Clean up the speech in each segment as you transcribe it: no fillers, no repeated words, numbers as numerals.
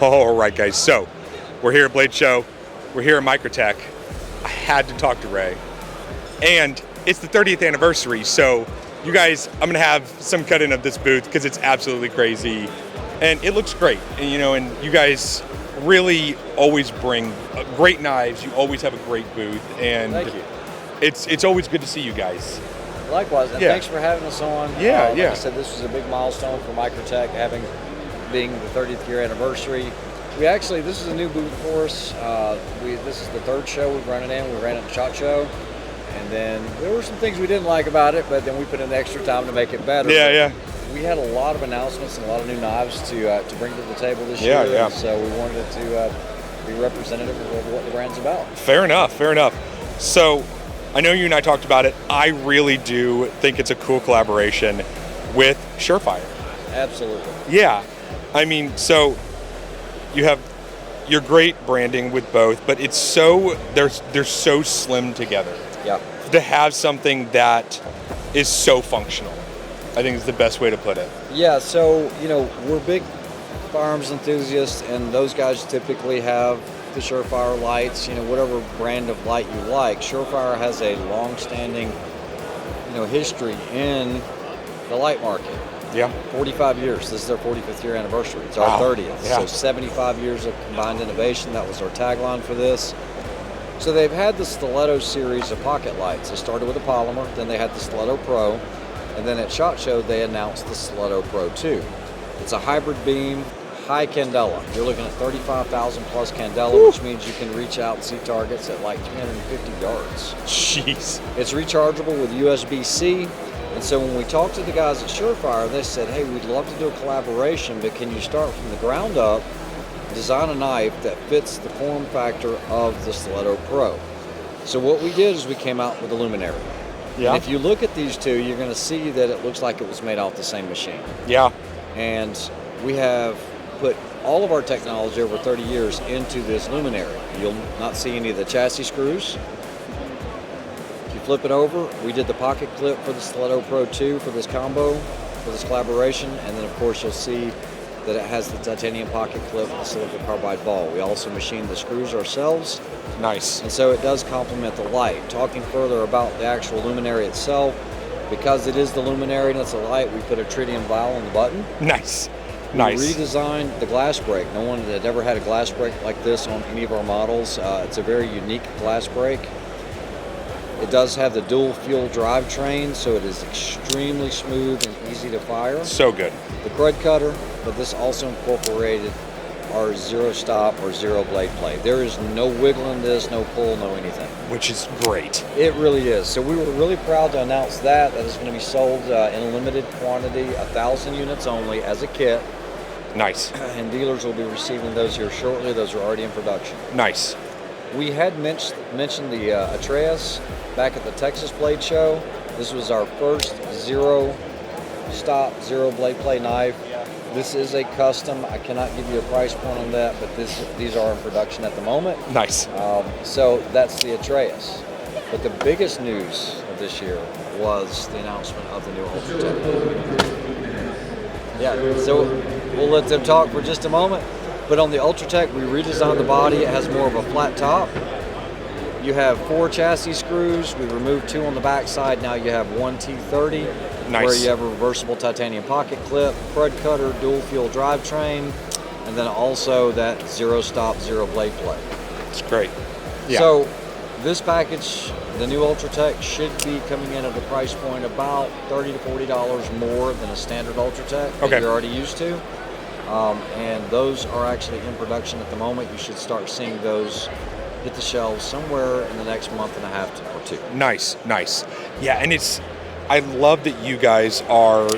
All right, guys. So we're here at Blade Show. We're here at Microtech. I had to talk to Ray. And it's the 30th anniversary. So you guys, I'm going to have some cut in of this booth because it's absolutely crazy. And it looks great. And, and you guys really always bring great knives. You always have a great booth. And thank you. It's always good to see you guys. Likewise, and thanks for having us on. Yeah, like I said, this was a big milestone for Microtech, being the 30th year anniversary. This is a new booth for us. This is the third show we've run it in. We ran it at SHOT Show, and then there were some things we didn't like about it, but then we put in the extra time to make it better. Yeah. We had a lot of announcements and a lot of new knives to bring to the table this year. Yeah. So we wanted it to be representative of what the brand's about. Fair enough. So I know you and I talked about it. I really do think it's a cool collaboration with Surefire. Absolutely. Yeah. I mean, so you have your great branding with both, but it's so they're so slim together. Yeah. To have something that is so functional, I think is the best way to put it. Yeah, so we're big firearms enthusiasts, and those guys typically have the Surefire lights, whatever brand of light you like. Surefire has a long-standing, history in the light market. Yeah. 45 years. This is their 45th year anniversary. It's our 30th. Yeah. So 75 years of combined innovation. That was our tagline for this. So they've had the Stiletto series of pocket lights. They started with a polymer, then they had the Stiletto Pro, and then at SHOT Show they announced the Stiletto Pro 2. It's a hybrid beam, high candela. You're looking at 35,000 plus candela, which means you can reach out and see targets at like 350 yards. Jeez. It's rechargeable with USB-C. And so when we talked to the guys at Surefire, they said, hey, we'd love to do a collaboration, but can you start from the ground up, design a knife that fits the form factor of the Stiletto Pro? So what we did is we came out with a luminary. Yeah. And if you look at these two, you're going to see that it looks like it was made off the same machine. Yeah. And we have put all of our technology over 30 years into this luminary. You'll not see any of the chassis screws. Flip it over, we did the pocket clip for the Stiletto Pro 2 for this combo, for this collaboration, and then of course you'll see that it has the titanium pocket clip with the silicon carbide ball. We also machined the screws ourselves. Nice. And so it does complement the light. Talking further about the actual luminary itself, because it is the luminary and it's a light, we put a tritium vial on the button. Nice. We redesigned the glass break. No one had ever had a glass break like this on any of our models. It's a very unique glass break. It does have the dual fuel drivetrain, so it is extremely smooth and easy to fire. So good. The crud cutter, but this also incorporated our zero stop or zero blade play. There is no wiggle in this, no pull, no anything. Which is great. It really is. So we were really proud to announce that is going to be sold in a limited quantity, 1,000 units only as a kit. Nice. And dealers will be receiving those here shortly. Those are already in production. Nice. We had mentioned the Atreus back at the Texas Blade Show. This was our first zero stop, zero blade play knife. This is a custom. I cannot give you a price point on that, but these are in production at the moment. Nice. So that's the Atreus. But the biggest news of this year was the announcement of the new Ultratech. Yeah, so we'll let them talk for just a moment. But on the Ultratech, we redesigned the body. It has more of a flat top. You have 4 chassis screws. We removed 2 on the back side. Now you have 1 T30, nice. Where you have a reversible titanium pocket clip, crud cutter, dual fuel drivetrain, and then also that zero stop, zero blade play. It's great. Yeah. So this package, the new Ultratech, should be coming in at a price point about $30 to $40 more than a standard Ultratech that you're already used to. And those are actually in production at the moment. You should start seeing those hit the shelves somewhere in the next month and a half or 2. Nice. Yeah, and I love that you guys are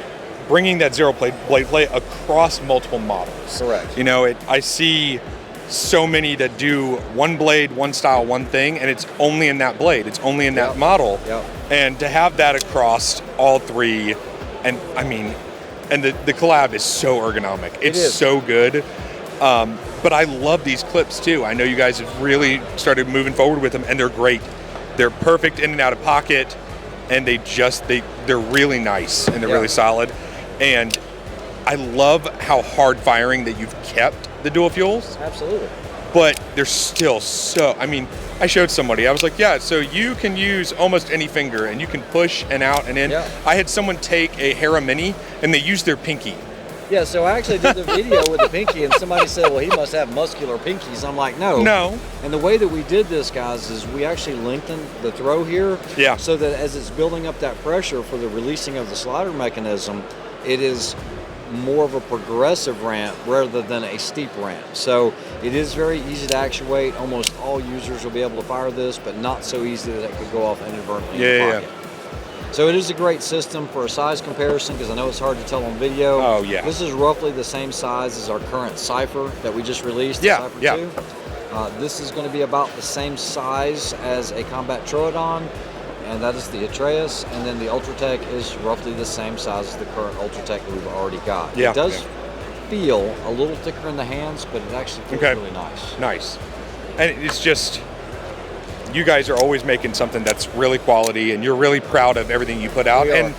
bringing that zero blade play across multiple models. Correct. I see so many that do one blade, one style, one thing, and it's only in that blade. It's only in that model. Yep. And to have that across all 3, and I mean, and the collab is so ergonomic. It's so good. But I love these clips too. I know you guys have really started moving forward with them, and they're great. They're perfect in and out of pocket, and they're really nice and they're really solid. And I love how hard firing that you've kept the dual fuels, Absolutely. but they're still so, I mean, I showed somebody, I was like, yeah, so you can use almost any finger and you can push and out and in. Yeah. I had someone take a Hera Mini and they used their pinky. Yeah, so I actually did the video with the pinky, and somebody said, well, he must have muscular pinkies. I'm like, no. No. And the way that we did this, guys, is we actually lengthened the throw here. Yeah. So that as it's building up that pressure for the releasing of the slider mechanism, it is more of a progressive ramp rather than a steep ramp. So it is very easy to actuate. Almost all users will be able to fire this, but not so easy that it could go off inadvertently in the pocket. So it is a great system for a size comparison, because I know it's hard to tell on video. Oh, yeah. This is roughly the same size as our current Cypher that we just released, Yeah, Cypher yeah. 2. This is going to be about the same size as a Combat Troodon, and that is the Atreus, and then the Ultratech is roughly the same size as the current Ultratech that we've already got. Yeah. It does feel a little thicker in the hands, but it actually feels really nice. Nice. And it's just, you guys are always making something that's really quality, and you're really proud of everything you put out, We are.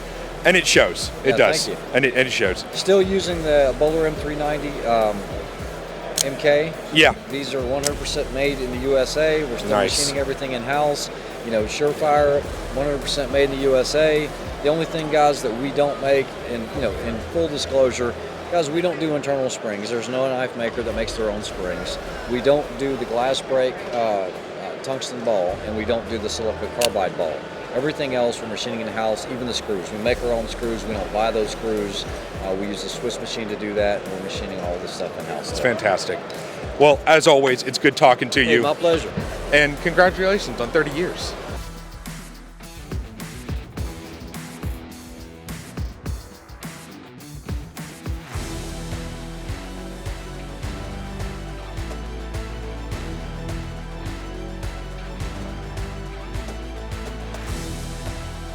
and it shows. Yeah, It does. thank you. And it shows. Still using the Bowler M390 MK. Yeah. These are 100% made in the USA. We're still Nice. machining everything in-house. You know, Surefire, 100% made in the USA. The only thing, guys, that we don't make, and you know, in full disclosure, guys, we don't do internal springs. There's no knife maker that makes their own springs. We don't do the glass break tungsten ball, and we don't do the silicon carbide ball. Everything else we're machining in-house, even the screws. We make our own screws. We don't buy those screws. We use a Swiss machine to do that, and we're machining all this stuff in-house. It's fantastic. Well, as always, it's good talking to Hey, you. my pleasure. And congratulations on 30 years.